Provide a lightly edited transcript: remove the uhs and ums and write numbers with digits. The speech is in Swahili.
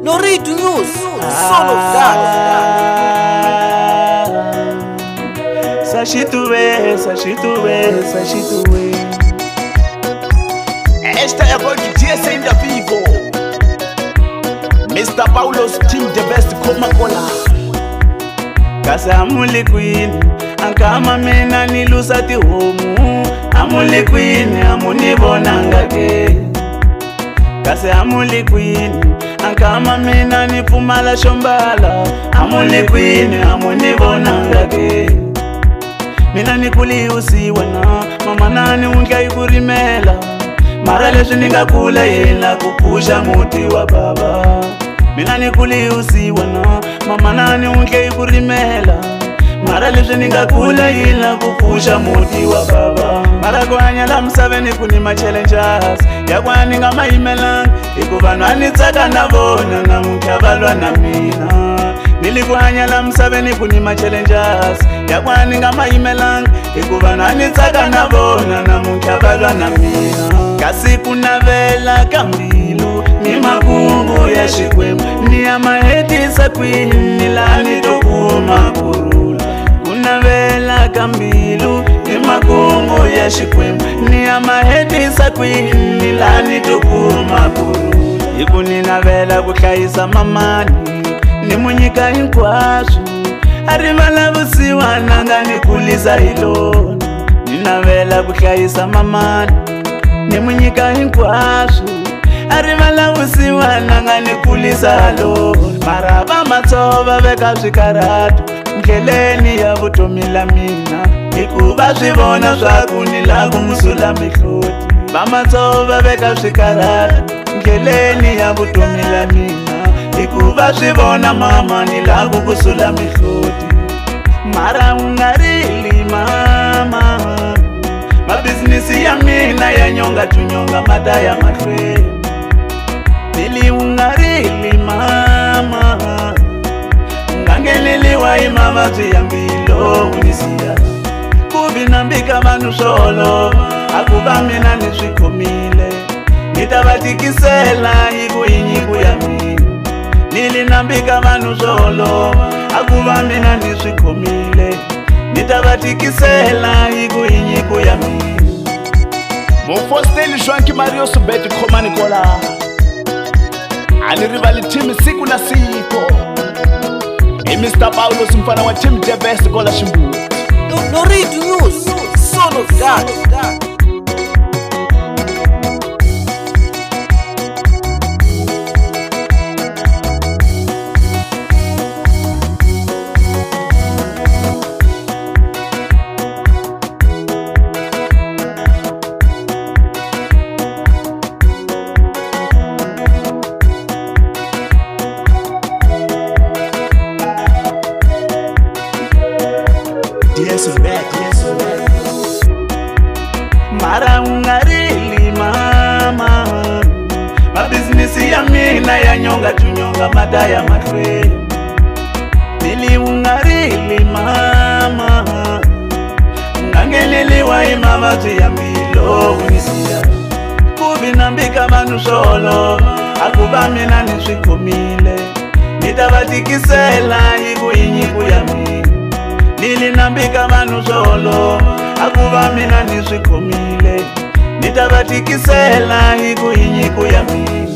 Noritu News, Son of God. Sashituwe. Esta é a voz de GS ainda vivo. Mr. Paulo's team the best Coca-Cola. Kasi amuli queen, ankama mina nilusa ti homu. Amuli queen, amunibona ngake. Kasi amuli queen, ankama mina nipumala shombala. Amuli queen, amunibona ngake. Mina nikuli usiwana, mama nani unga ikurimela. Mara leswi ningakula yena kupusha muti wa baba. Mina nikuli usiwana, mama nani unga ikurimela. Mara leswi ningakula yena kupusha muti wa baba. Mara kwanya la msaveni kuni ma challenges. Ya kwani nga maimelang, ikuvanwa nitsaka na vona na mkavalwa na mina. Nilikuhanya la msaveni kuni ma challenges. Ya kwani nga maimelang, ikuvanwa nitsaka na vona na mkavalwa na mina. Kasi kuna vela kambilu, ni makungu ya shikwemu. Ni ya mahedisa kwini, nilani tokuma kurula. Kuna vela kambilu, ni makungu ya shikwemu. Ni ya mahedisa kwini, nilani tokuma kurula. Iku nina vela kukaisa mamani, ni munyika inkwashu. Arivala vusiwa nanga nikulisa ilona. Nina vela kukaisa mamani, ni munyika inkwashu. Arivala vusiwa nanga nikulisa ilona. Maraba matsova veka swikaratu, ndleleni ya vutomila mina. Ikuva swivona swaku nilaku musula mihloti. Vamatsova veka swikaratu, ndleleni ya vutomila mina. Ikuva swivona mama nilaku kusula mihloti. Mara ungarili mama, mabizinesi ya mina ya nyonga tunyonga madaya mahlweni. Nili ungarili mama, ungangeleliwa imavazwi ya mbilo unisia. Kuvinambika vanu solo, akuva mina niswikomile. Nitavatikisela iku inyiku ya mina. Nilinambika vanu solo, akuva mina niswikomile. Nitavatikisela iku inyiku ya mina. Mufosteli Shwanki Mario Subeti Coca-Cola. Anirivali team siku na siku. Mr. Paulo's mfana wa team the best Gola Shimbu. Noritu News, Son of God. Mara ungarili mama, mabizinesi ya mina ya nyonga tunyonga madaya mahlweni. Nili ungarili mama, ungangeleliwa imavazwi ya mbilo unisia. Kuvinambika vanu solo, akuva mina niswikomile. Nitavatikisela iku inyiku ya mina. Nilinambika vanu solo, akuva mina niswikomile. Nitavatikisela iku inyiku ya mina.